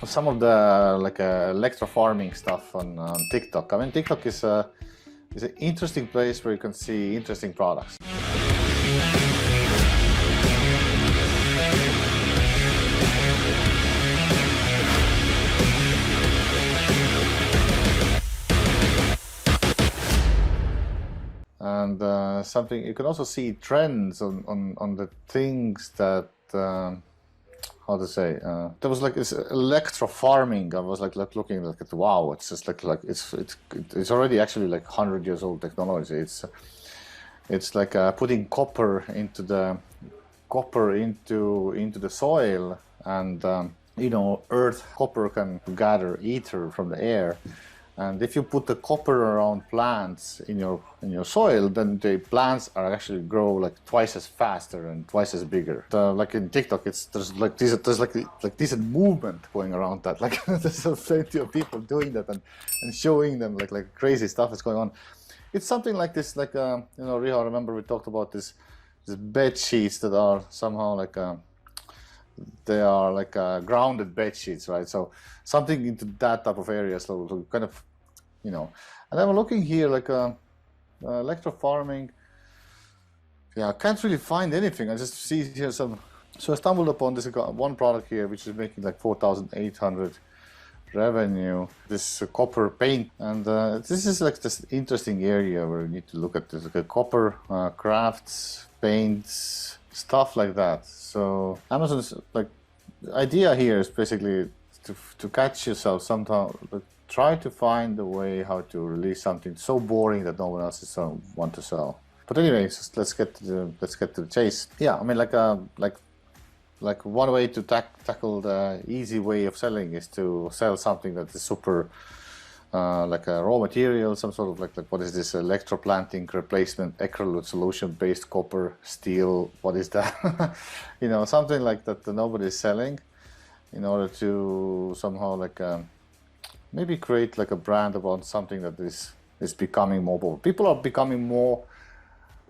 some of the like electro farming stuff on TikTok. I mean, TikTok is an interesting place where you can see interesting products. And something you can also see trends on the things that how to say there was like this electro farming. I was like looking like at, wow, it's just like it's already actually like 100 years old technology. It's like putting copper into the soil, and you know, earth copper can gather ether from the air. And if you put the copper around plants in your soil, then the plants are actually grow like twice as faster and twice as bigger. Like in TikTok, there's decent movement going around that. Like there's plenty of people doing that and showing them like crazy stuff is going on. It's something like this, like you know, Riha, remember we talked about this bed sheets that are somehow like they are like grounded bed sheets, right? So something into that type of area, so kind of, you know. And I'm looking here like electro farming. Yeah, I can't really find anything. I just see here some. So I stumbled upon this one product here, which is making like 4,800 revenue. This copper paint, and this is like this interesting area where you need to look at this, like copper crafts, paints, stuff like that. So Amazon's like idea here is basically to catch yourself sometime. Try to find a way how to release something so boring that no one else is want to sell. But anyways, let's get to the chase. Yeah, I mean, like one way to tackle the easy way of selling is to sell something that is super like a raw material, some sort of like what is this, electroplanting replacement ecrolute solution based copper steel, what is that? You know, something like that nobody is selling, in order to somehow like maybe create like a brand about something that is becoming more popular. People are becoming more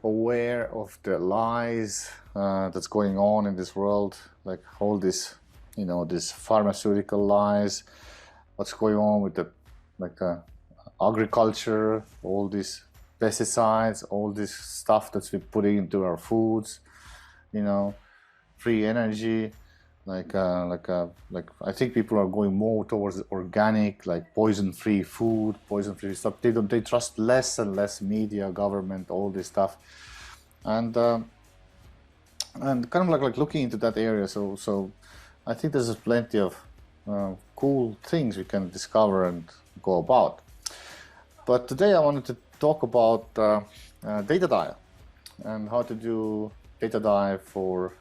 aware of the lies that's going on in this world, like all this, you know, this pharmaceutical lies, what's going on with the like agriculture, all these pesticides, all this stuff that's we're putting into our foods, you know, free energy. Like I think people are going more towards organic, like poison-free food, poison-free stuff. They trust less and less media, government, all this stuff, and kind of like looking into that area. So I think there's plenty of cool things we can discover and go about. But today I wanted to talk about data dive and how to do data dive for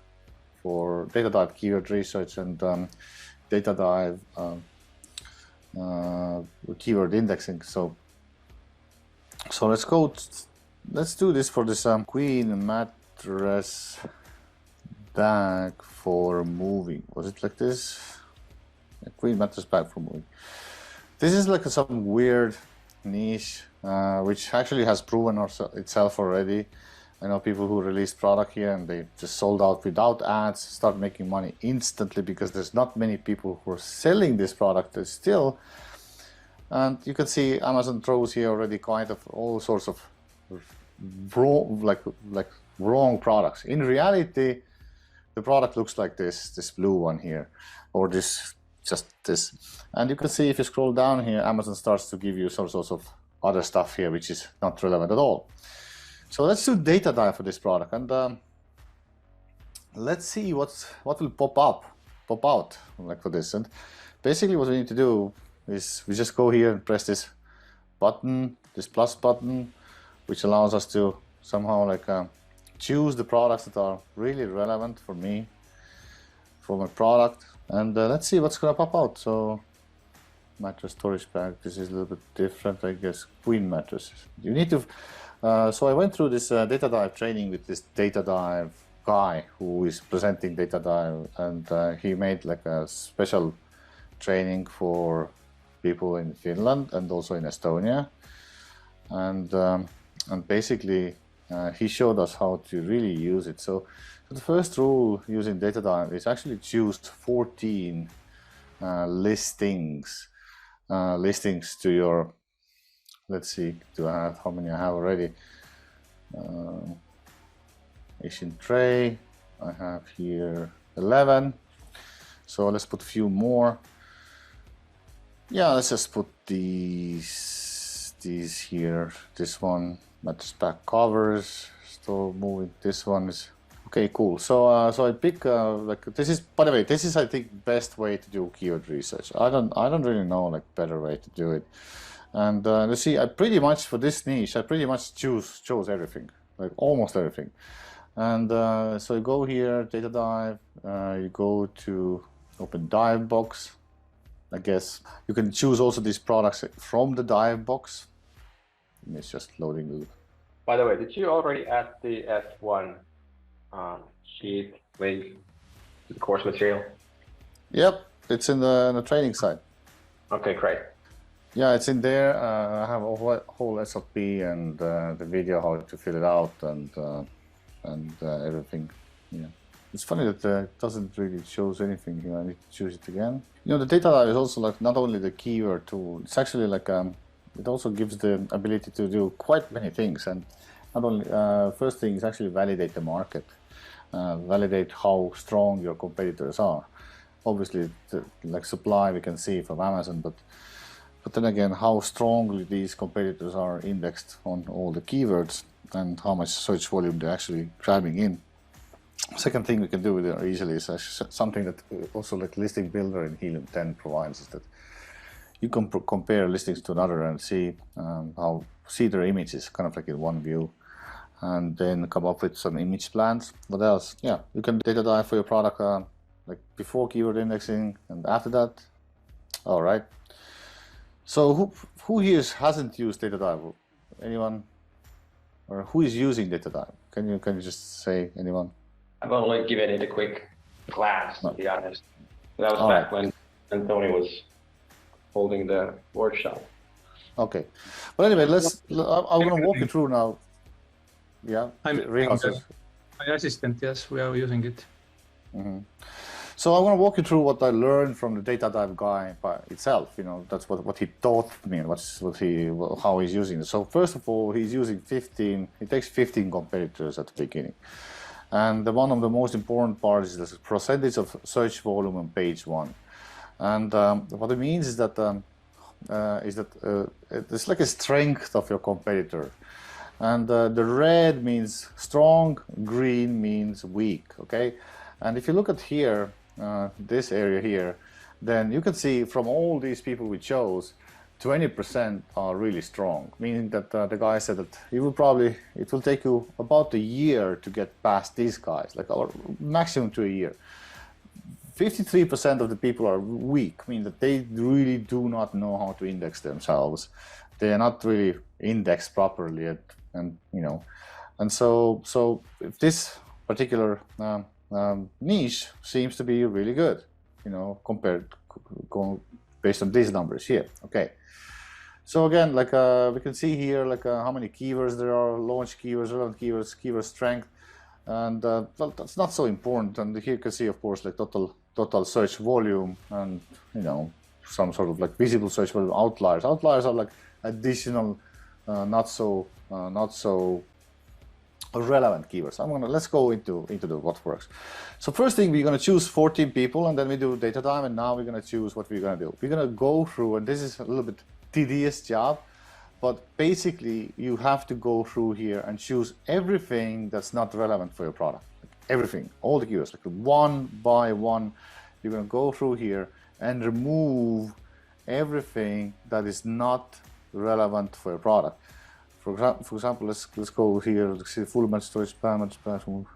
data dive keyword research and data dive keyword indexing. So let's do this for this queen mattress bag for moving. Was it like this? A queen mattress bag for moving. This is like some weird niche which actually has proven itself already. I know people who released product here and they just sold out without ads, start making money instantly because there's not many people who are selling this product still. And you can see Amazon throws here already kind of all sorts of wrong products. In reality, the product looks like this blue one here, or just this. And you can see if you scroll down here, Amazon starts to give you some sorts of other stuff here which is not relevant at all. So let's do data dive for this product, and let's see what will pop out like for this. And basically what we need to do is we just go here and press this button, this plus button, which allows us to somehow like choose the products that are really relevant for me, for my product, and let's see what's gonna pop out. So mattress storage bag, this is a little bit different, I guess. Queen mattresses. You need to so I went through this data dive training with this data dive guy who is presenting data dive, and he made like a special training for people in Finland and also in Estonia, and basically he showed us how to really use it. So the first rule using data dive is actually choose 14 listings to your, let's see, how many I have already? Asian tray, I have here 11. So let's put a few more. Yeah, let's just put these here. This one, mattress back covers. Still moving. This one is okay. Cool. So I pick like this is. By the way, this is I think best way to do keyword research. I don't really know like better way to do it. And let's see. I pretty much for this niche, I pretty much chose everything, like almost everything. And so you go here, data dive. You go to open dive box. I guess you can choose also these products from the dive box. It's just loading. By the way, did you already add the F1 sheet link to the course material? Yep, it's in the training site. Okay, great. Yeah, it's in there. I have a whole SLP and the video how to fill it out and everything. Yeah. It's funny that it doesn't really shows anything here. I need to choose it again. You know, the data dive is also like not only the keyword tool. It's actually like it also gives the ability to do quite many things. And not only first thing is actually validate the market, validate how strong your competitors are. Obviously, like supply we can see from Amazon, but then again, how strongly these competitors are indexed on all the keywords and how much search volume they're actually grabbing in. Second thing we can do with it easily is something that also like listing builder in Helium 10 provides, is that you can compare listings to another and see their images kind of like in one view, and then come up with some image plans. What else? Yeah, you can data dive for your product like before keyword indexing and after that. All right. So who here hasn't used data dive? Anyone? Or who is using data dive? Can you just say anyone? I've only given it a quick glance, to be honest. That was back when Tony was holding the workshop. Okay, but anyway, I'm going to walk you through now. Yeah, my assistant. Yes, we are using it. Mm-hmm. So I want to walk you through what I learned from the data dive guy by itself. You know, that's what he taught me and how he's using it. So first of all, he's using 15. He takes 15 competitors at the beginning. And one of the most important parts is the percentage of search volume on page one. And what it means is that it's like a strength of your competitor. And the red means strong, green means weak, okay? And if you look at here, this area here, then you can see from all these people we chose, 20% are really strong, meaning that the guy said that it will take you about a year to get past these guys, like or maximum to a year. 53% of the people are weak, meaning that they really do not know how to index themselves. They are not really indexed properly yet, and so if this particular niche seems to be really good, based on these numbers here. Okay. So again, like we can see here, like how many keywords there are, launch keywords, relevant keywords, keyword strength, and well, that's not so important. And here you can see, of course, like total search volume, and some sort of like visible search volume outliers. Outliers are like additional, not so relevant keywords. Let's go into what works. So first thing, we're going to choose 14 people, and then we do data dive, and now we're going to choose what we're going to do. We're going to go through, and this is a little bit tedious job, but basically you have to go through here and choose everything that's not relevant for your product. Like everything, all the keywords, like one by one. You're going to go through here and remove everything that is not relevant for your product. For example, let's go here. Let's see full match storage, platform.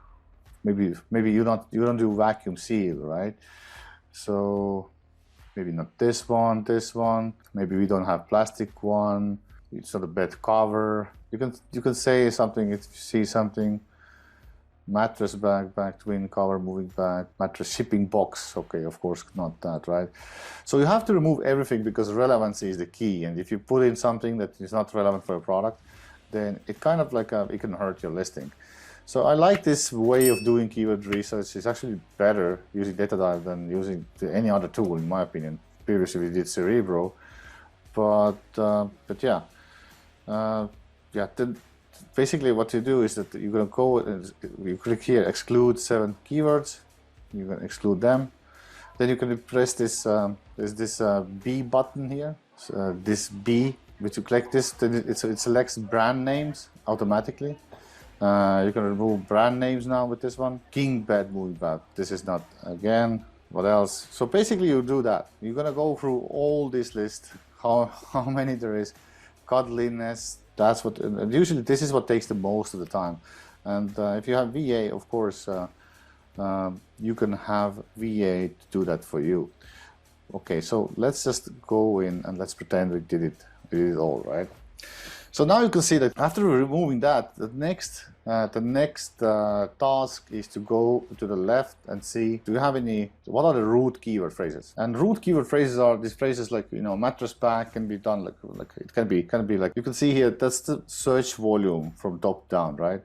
Maybe you don't do vacuum seal, right? So maybe not this one. Maybe we don't have plastic one. It's not a bed cover. You can say something if you see something. Mattress bag, twin cover, moving bag, mattress shipping box. Okay, of course not that, right? So you have to remove everything because relevancy is the key. And if you put in something that is not relevant for a product, then it kind of like it can hurt your listing. So I like this way of doing keyword research. It's actually better using data dive than using any other tool, in my opinion. Previously we did Cerebro, but yeah, basically what you do is that you're gonna go and you click here, exclude 7 keywords. You can exclude them. Then you can press this. There's this B button here. This B, which you click this, then it selects brand names automatically. You can remove brand names now with this one. King bed, moving bed. This is not again. What else? So basically, you do that. You're gonna go through all this list. How many there is? Godliness. That's what. And usually, this is what takes the most of the time. And if you have VA, of course, you can have VA to do that for you. Okay, so let's just go in and let's pretend we did it all, right? So now you can see that after removing that, the next task is to go to the left and see, do you have what are the root keyword phrases? And root keyword phrases are these phrases like, mattress bag can be done like it can be like, you can see here, that's the search volume from top down, right?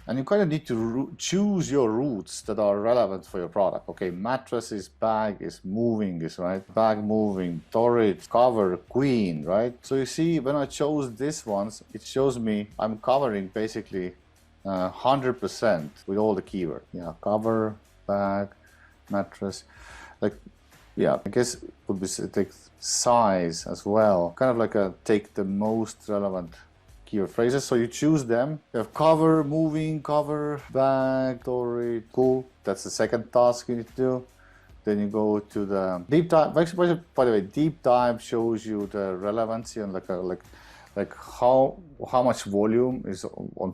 And you kind of need to choose your roots that are relevant for your product. Okay, mattress is bag, is moving, is right? Bag moving, storage, cover, queen, right? So you see, when I chose these ones, it shows me I'm covering basically 100% with all the keyword. Yeah, cover, bag, mattress, like, yeah, I guess it would be take size as well. Kind of like take the most relevant keyword phrases, so you choose them. You have cover, moving, cover, bag, storage, cool. That's the second task you need to do. Then you go to the deep dive. Actually, by the way, deep dive shows you the relevancy and like how much volume is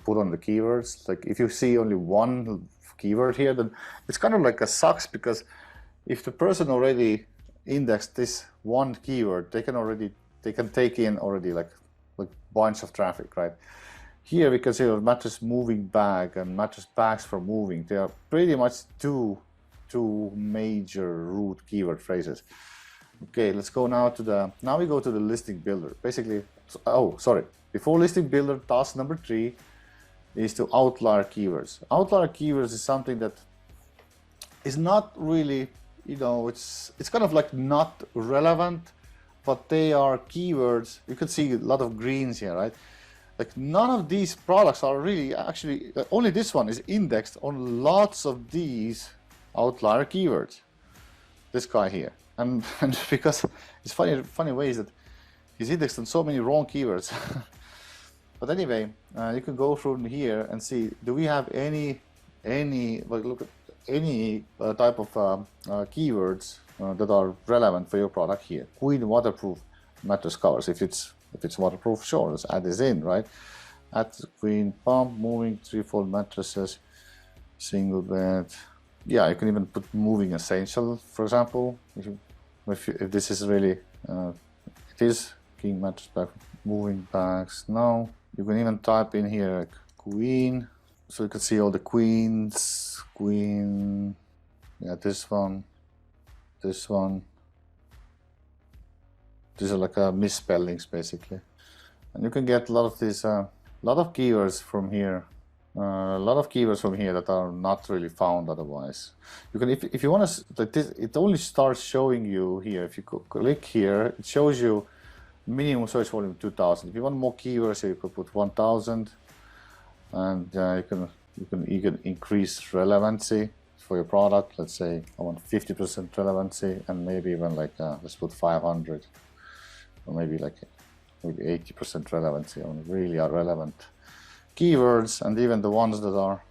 put on the keywords. Like if you see only one keyword here, then it's kind of like a sucks, because if the person already indexed this one keyword, they can take in already like bunch of traffic, right? Here we can see mattress moving bag and mattress bags for moving. They are pretty much two major root keyword phrases. Okay, let's go now we go to the listing builder. Basically, before listing builder, task number 3 is to outlier keywords. Outlier keywords is something that is not really, it's kind of like not relevant, but they are keywords. You can see a lot of greens here, right? Like none of these products are really actually, only this one is indexed on lots of these outlier keywords. This guy here. And because it's funny ways that he's indexed on so many wrong keywords. But anyway, you can go through here and see, do we have any look at any type of keywords that are relevant for your product here. Queen waterproof mattress covers. If it's waterproof, sure, let's add this in, right? Add queen pump, moving 3-fold mattresses, single bed. Yeah, you can even put moving essential, for example. If this is really, it is king mattress bag, moving bags. No, you can even type in here like queen, so you can see all the queens, queen. Yeah, this one. This one. These are like misspellings basically, and you can get a lot of these, lot of keywords from here, that are not really found otherwise. You can, if you want to, like this, it only starts showing you here. If you click here, it shows you minimum search volume 2,000. If you want more keywords, you could put 1,000, and you can increase relevancy for your product. Let's say I want 50% relevancy, and maybe even like let's put 500, or maybe 80% relevancy on really relevant keywords, and even the ones that are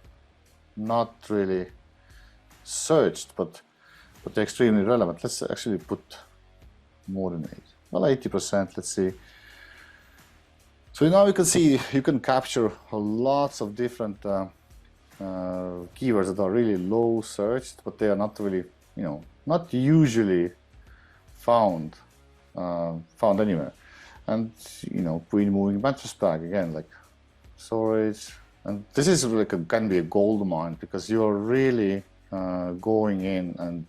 not really searched but they're extremely relevant. Let's actually put more than 80%. Let's see. So now you can see you can capture lots of different keywords that are really low searched, but they are not really, not usually found anywhere. And queen moving mattress bag, again, like storage. And this is like can be a gold mine, because you're really going in and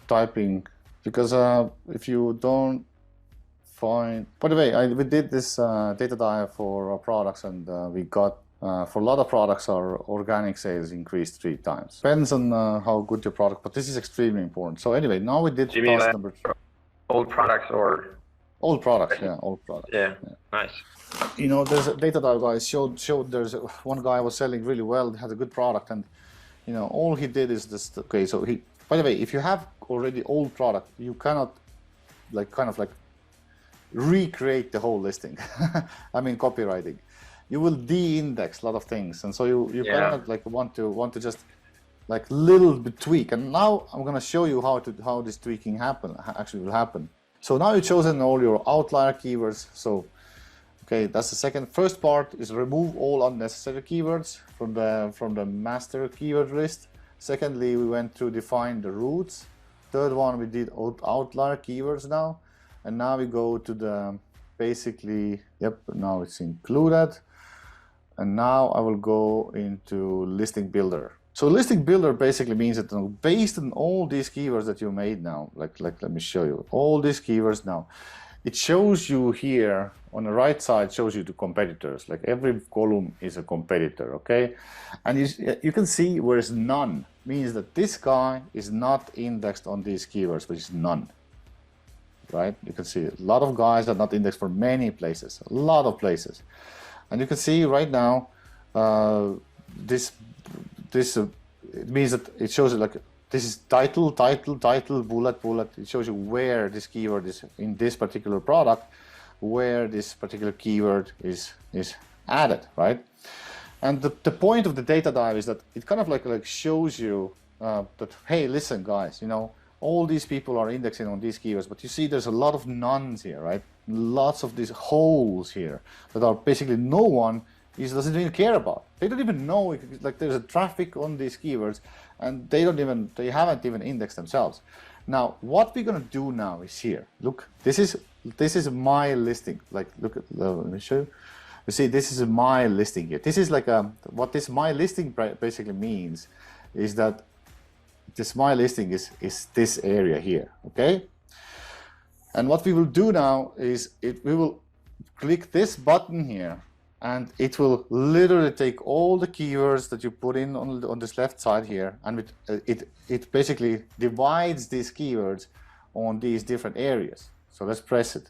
typing, because if you don't find, by the way, we did this data dive for our products, and we got For a lot of products, our organic sales increased 3 times. Depends on how good your product, but this is extremely important. So anyway, now we did task number 3. Old products or? Old products, yeah, old products. Yeah, nice. You know, there's a data dive guy showed there's one guy was selling really well, had a good product, and you know, all he did is this. Okay, so he. By the way, if you have already old product, you cannot, like, kind of like recreate the whole listing. I mean, copywriting. You will de-index a lot of things, and so you kind of like want to just like little bit tweak. And now I'm gonna show you how this tweaking actually will happen. So now you've chosen all your outlier keywords. So okay, that's the second. First part is remove all unnecessary keywords from the master keyword list. Secondly, we went to define the roots. Third one, we did outlier keywords now, and now we go to the basically, yep, now it's included. And now I will go into listing builder. So listing builder basically means that based on all these keywords that you made now, like let me show you all these keywords now. It shows you here on the right side, shows you the competitors. Like every column is a competitor, okay? And you can see where is none, means that this guy is not indexed on these keywords, which is none, right? You can see a lot of guys are not indexed for many places, a lot of places. And you can see right now, it means that it shows you like this is title, bullet. It shows you where this keyword is in this particular product, where this particular keyword is added, right? And the point of the data dive is that it kind of like shows you that, hey, listen, guys, you know, all these people are indexing on these keywords, but you see there's a lot of nones here, right? Lots of these holes here that are basically no one doesn't even care about. They don't even know like there's a traffic on these keywords, and they haven't even indexed themselves. Now what we're gonna do now is here. Look, this is my listing. Like, look at, let me show you. You see, this is my listing here. This is like what this my listing basically means is that this my listing is this area here, okay? And what we will do now is we will click this button here, and it will literally take all the keywords that you put in on this left side here, and it basically divides these keywords on these different areas. So let's press it.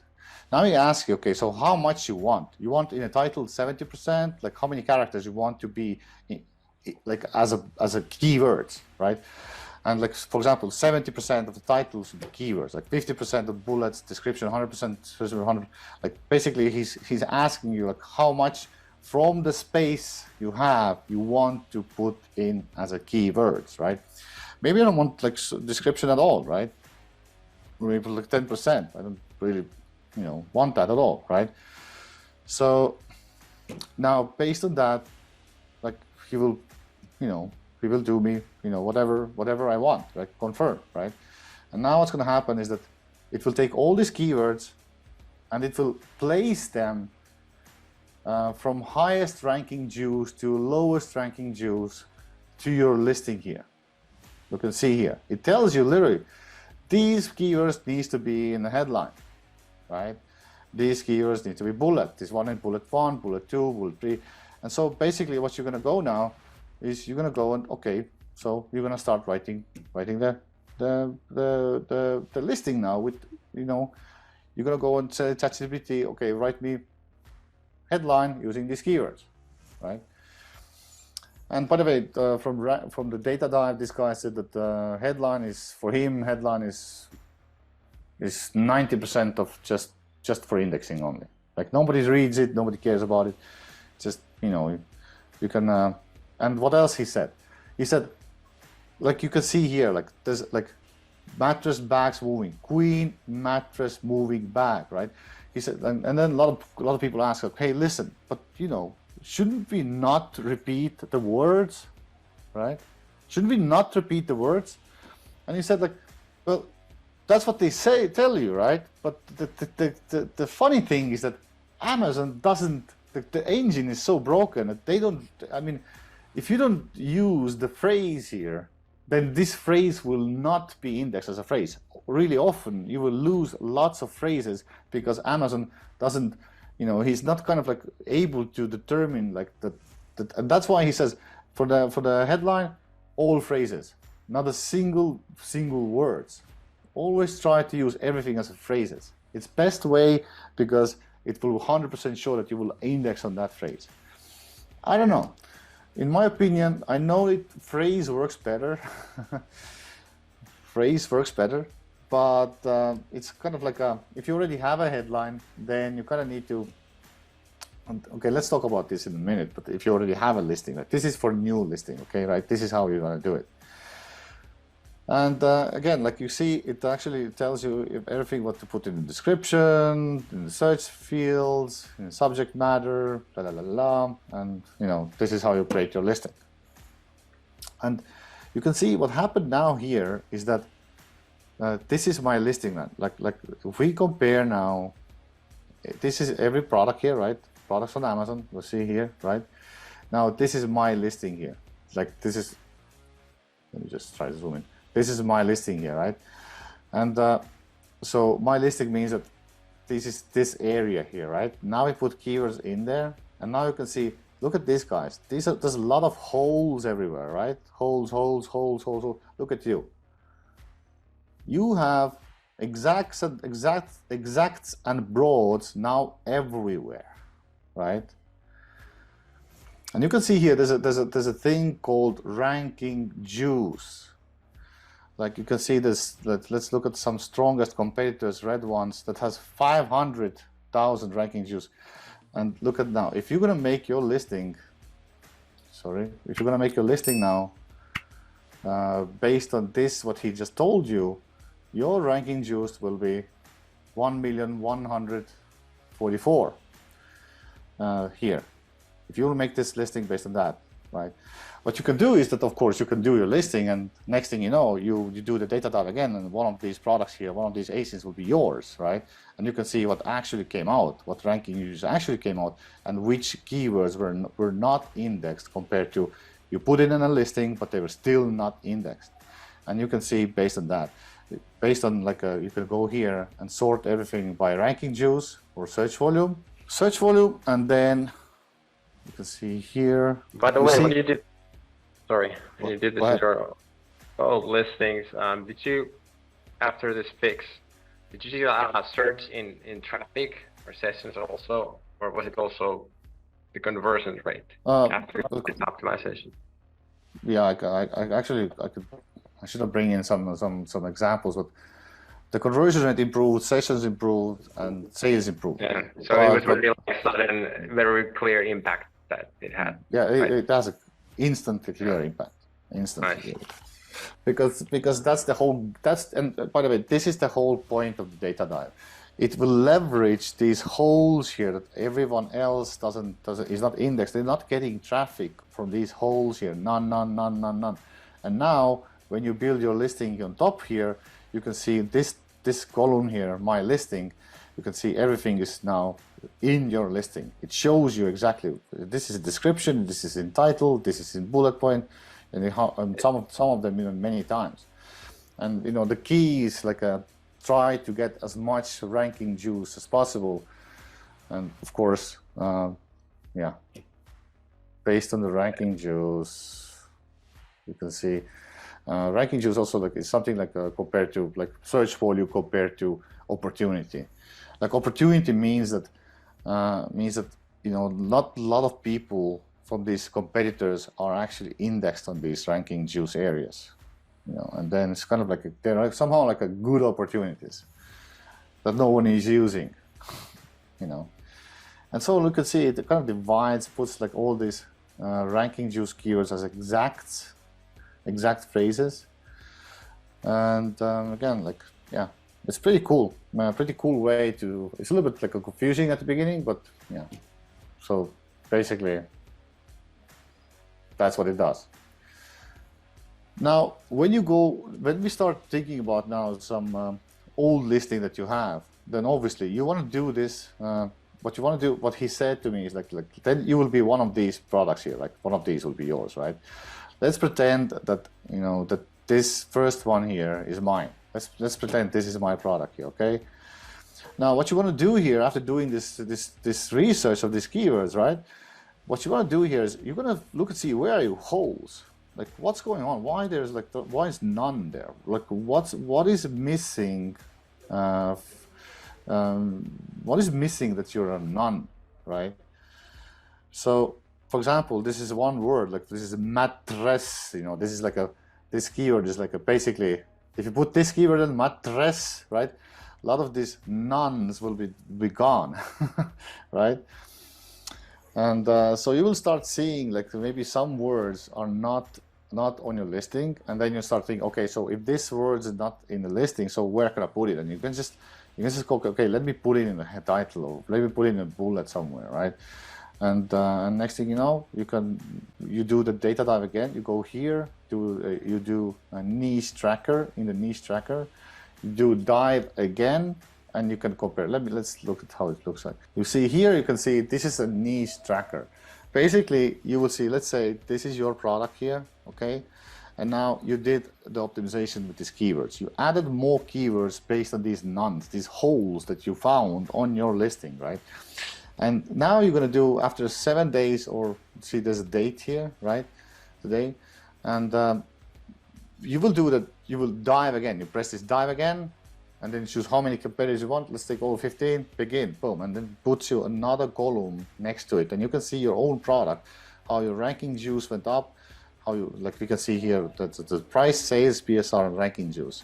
Now we ask you, okay, so how much you want? You want in a title 70%, like how many characters you want to be like as a keywords, right? And like, for example, 70% of the titles should be keywords, like 50% of bullets, description, 100%, 100. Like basically, he's asking you like how much from the space you have you want to put in as a keywords, right? Maybe I don't want like description at all, right? Maybe like 10%. I don't really, you know, want that at all, right? So now based on that, like he will, you know, he will do me, you know, whatever I want, right? Confirm, right? And now what's going to happen is that it will take all these keywords and it will place them from highest ranking Jews to lowest ranking Jews to your listing here. You can see here, it tells you literally, these keywords needs to be in the headline, right? These keywords need to be bullet. This one in bullet 1, bullet 2, bullet 3. And so basically what you're going to go now is you're going to go and, okay, so you're going to start writing the listing now with, you know, you're going to go and say ChatGPT, okay, write me headline using these keywords, right? And by the way, from the data dive, this guy said that headline is, for him, headline is 90% of just for indexing only. Like nobody reads it, nobody cares about it. Just, you know, you can, and what else he said? He said, like you can see here, like there's like mattress bags moving, queen mattress moving bag, right? He said, and then a lot of people ask, like, hey, listen, but you know, shouldn't we not repeat the words, right? Shouldn't we not repeat the words? And he said, like, well, that's what they tell you, right? But the funny thing is that Amazon doesn't, the engine is so broken that they don't, I mean, if you don't use the phrase here, then this phrase will not be indexed as a phrase. Really often you will lose lots of phrases because Amazon doesn't, you know, he's not kind of like able to determine like And that's why he says for the headline, all phrases, not a single words. Always try to use everything as phrases. It's best way because it will 100% show that you will index on that phrase. I don't know. In my opinion, I know phrase works better. Phrase works better, but it's kind of like if you already have a headline, then you kind of need to. Okay, let's talk about this in a minute. But if you already have a listing, like this is for new listing, okay, right? This is how you're gonna do it. And again, like you see, it actually tells you everything what to put in the description, in the search fields, in the subject matter, and this is how you create your listing. And you can see what happened now here is that this is my listing. Like if we compare now, this is every product here, right? Products on Amazon, we'll see here, right? Now this is my listing here. Like this is, let me just try to zoom in. This is my listing here, right? And so my listing means that this is this area here, right? Now we put keywords in there, and now you can see, look at this, guys. There's a lot of holes everywhere, right? Holes. Look at you. You have exacts and broads now everywhere, right? And you can see here there's a thing called ranking juice. Like you can see this, let's look at some strongest competitors, red ones, that has 500,000 ranking juice. And look at now, if you're gonna make your listing, now, based on this, what he just told you, your ranking juice will be 1,144 here. If you will make this listing based on that, right? What you can do is that, of course, you can do your listing, and next thing you know, you do the data dive again, and one of these products here, one of these ASINs will be yours, right? And you can see what actually came out, what ranking users actually came out, and which keywords were not indexed compared to you put it in a listing, but they were still not indexed. And you can see based on that, based on you can go here and sort everything by ranking juice or search volume, and then you can see here. By the way, when you did, when you did this in your old listings, did you, after this fix, did you see search in traffic or sessions also, or was it also the conversion rate after optimization? Yeah, I should have bring in some examples, but the conversion rate improved, sessions improved, and sales improved. Yeah, so it was really like a sudden, very clear impact that it had. Yeah, it has an instantly clear impact. Instantly. Nice. Because that's the whole, and by the way, this is the whole point of the data dive. It will leverage these holes here that everyone else is not indexed. They're not getting traffic from these holes here. None. And now when you build your listing on top here, you can see this column here, my listing. You can see everything is now in your listing. It shows you exactly, this is a description, this is in title, this is in bullet point, and some of them even many times. And the key is try to get as much ranking juice as possible. And of course, based on the ranking juice, you can see ranking juice also is something compared to search volume compared to opportunity. Opportunity means that not a lot of people from these competitors are actually indexed on these ranking juice areas. And then it's kind of they're somehow a good opportunities that no one is using, And so you can see it kind of divides, puts all these ranking juice keywords as exact phrases. And again, it's pretty cool. Pretty cool way to. It's a little bit confusing at the beginning, but yeah. So basically, that's what it does. Now, when we start thinking about now some old listing that you have, then obviously you want to do this. What you want to do, what he said to me is then you will be one of these products here. One of these will be yours, right? Let's pretend that that this first one here is mine. Let's pretend this is my product here, okay? Now, what you want to do here after doing this research of these keywords, right? what you're gonna do here is you're gonna look and see where are your holes. Like what's going on? Why there's like why is none there? Like what is missing? What is missing that you're a none, right? So, for example, this is one word. Like this is a mattress. You know, this is like this keyword is like basically if you put this keyword in mattress, right? A lot of these nones will be gone, right? And so you will start seeing like maybe some words are not on your listing, and then you start thinking, okay, so if this word is not in the listing, so where can I put it? And you can just go, okay, let me put it in the title, or let me put it in a bullet somewhere, right? And next thing you know, you do the data dive again. You go here, you do a niche tracker. In the niche tracker, you do dive again, and you can compare. Let's look at how it looks like. You see here, you can see this is a niche tracker. Basically, you will see, let's say this is your product here, okay? And now you did the optimization with these keywords. You added more keywords based on these nones, these holes that you found on your listing, right? And now you're gonna do after 7 days, or see there's a date here, right? Today. And you will do that, you will dive again. You press this dive again, and then choose how many competitors you want. Let's take all 15, begin, boom, and then puts you another column next to it. And you can see your own product, how your ranking juice went up, how you, like we can see here, the price, sales, BSR, and ranking juice.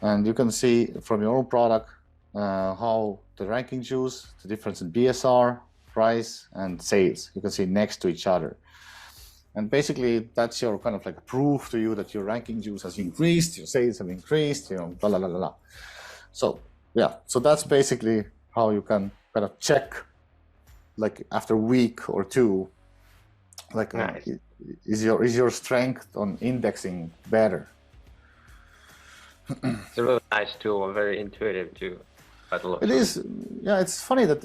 And you can see from your own product how the ranking juice, the difference in BSR, price, and sales, you can see next to each other. And basically, that's your kind of like proof to you that your ranking juice has increased, your sales have increased, you know, blah, blah, blah, blah, blah. So, yeah, so that's basically how you can kind of check, like after a week or two, like nice. Is your strength on indexing better? It's a really nice tool and very intuitive too. It is, yeah. It's funny that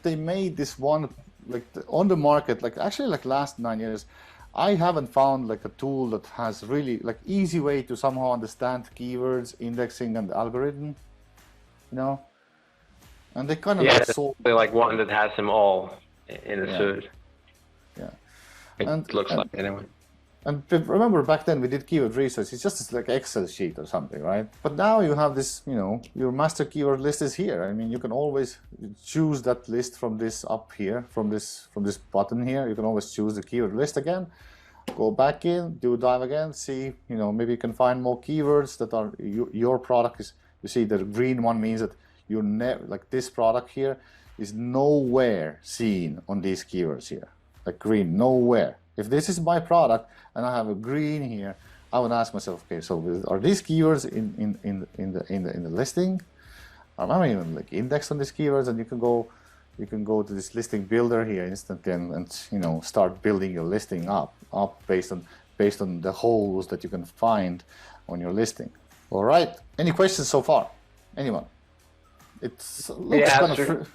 they made this one like on the market, like actually like last 9 years. I haven't found like a tool that has really like easy way to somehow understand keywords, indexing, and algorithm. You know, and they kind of like one that has them all in a suit. Yeah, it looks like anyway. And remember back then we did keyword research. It's just like Excel sheet or something, right? But now you have this, you know, your master keyword list is here. I mean, you can always choose that list from this up here, from this button here. You can always choose the keyword list again. Go back in, do a dive again, see, you know, maybe you can find more keywords that are your product is. You see the green one means that you're never, like this product here is nowhere seen on these keywords here. Like green, nowhere. If this is my product and I have a green here, I would ask myself, okay, so are these keywords in the listing? Am I even like indexed on these keywords? And you can go to this listing builder here instantly and you know start building your listing up based on the holes that you can find on your listing. All right. Any questions so far? Anyone? It looks kind of.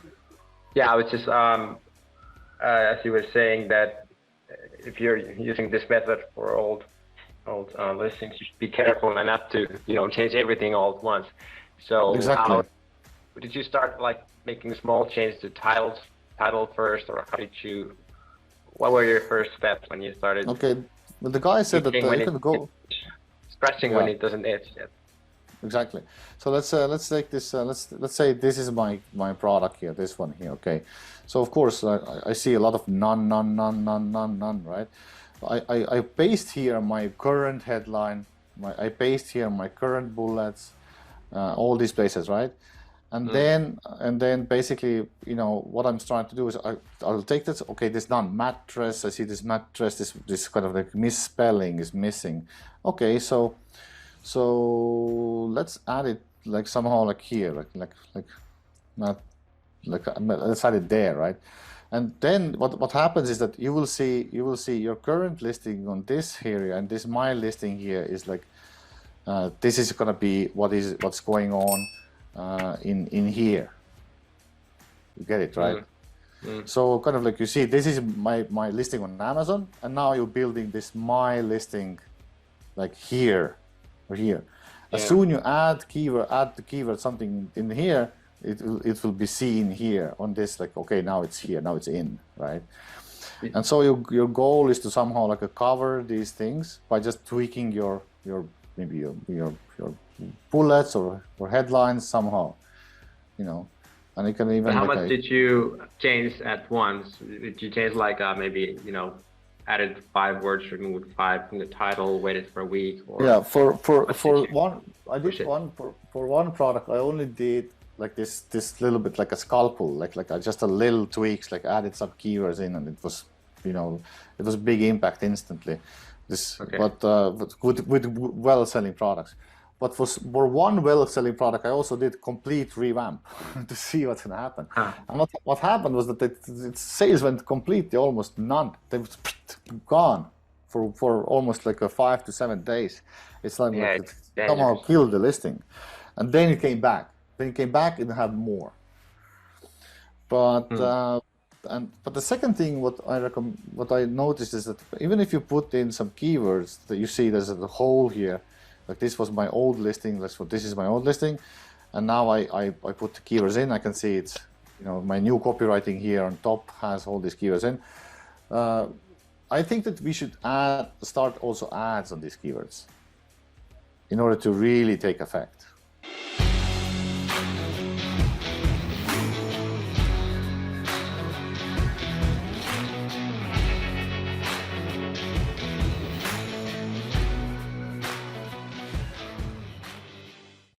Yeah, I was just as you were saying that if you're using this method for old listings, you should be careful and not to change everything all at once. So exactly. Did you start like making small changes to title first, or how did you? What were your first steps when you started? Okay, well, the guy said that you can go scratching when it doesn't itch yet. Exactly. So let's take this. Let's say this is my product here. This one here. Okay. So of course I see a lot of none. Right. I paste here my current headline. I paste here my current bullets. All these places, right? And then basically, what I'm trying to do is I'll take this. Okay, this none mattress. I see this mattress. This kind of like misspelling is missing. Okay, so let's add it like somehow like here, let's add it there, right? And then what happens is that you will see your current listing on this area, and this my listing here is like this is gonna be what's going on in here. You get it, right? So kind of like you see this is my listing on Amazon, and now you're building this my listing like here or here. As soon you add the keyword something in here, it will be seen here on this, like, okay, now it's here, now it's in, right? And so your goal is to somehow like cover these things by just tweaking your maybe your bullets or headlines somehow, you know. And you can even. But how much did you change at once? Did you change like maybe, you know, added 5 words, removed 5 from the title, waited for a week? Or yeah, for one, I did one for one product. I only did like this little bit like a scalpel, like just a little tweaks, like added some keywords in, and it was, you know, it was big impact instantly. This, okay. but with well-selling products. But for one well-selling product, I also did complete revamp to see what's going to happen. Huh. And what happened was that its sales went completely almost none. They were gone for almost like 5 to 7 days. It's like, yeah, it somehow killed the listing, and then it came back. Then it came back and had more. But but the second thing, what I noticed is that even if you put in some keywords, that you see there's a hole here. Like this was my old listing. This is my old listing, and now I put the keywords in. I can see it's, you know, my new copywriting here on top has all these keywords in. I think that we should start also ads on these keywords in order to really take effect.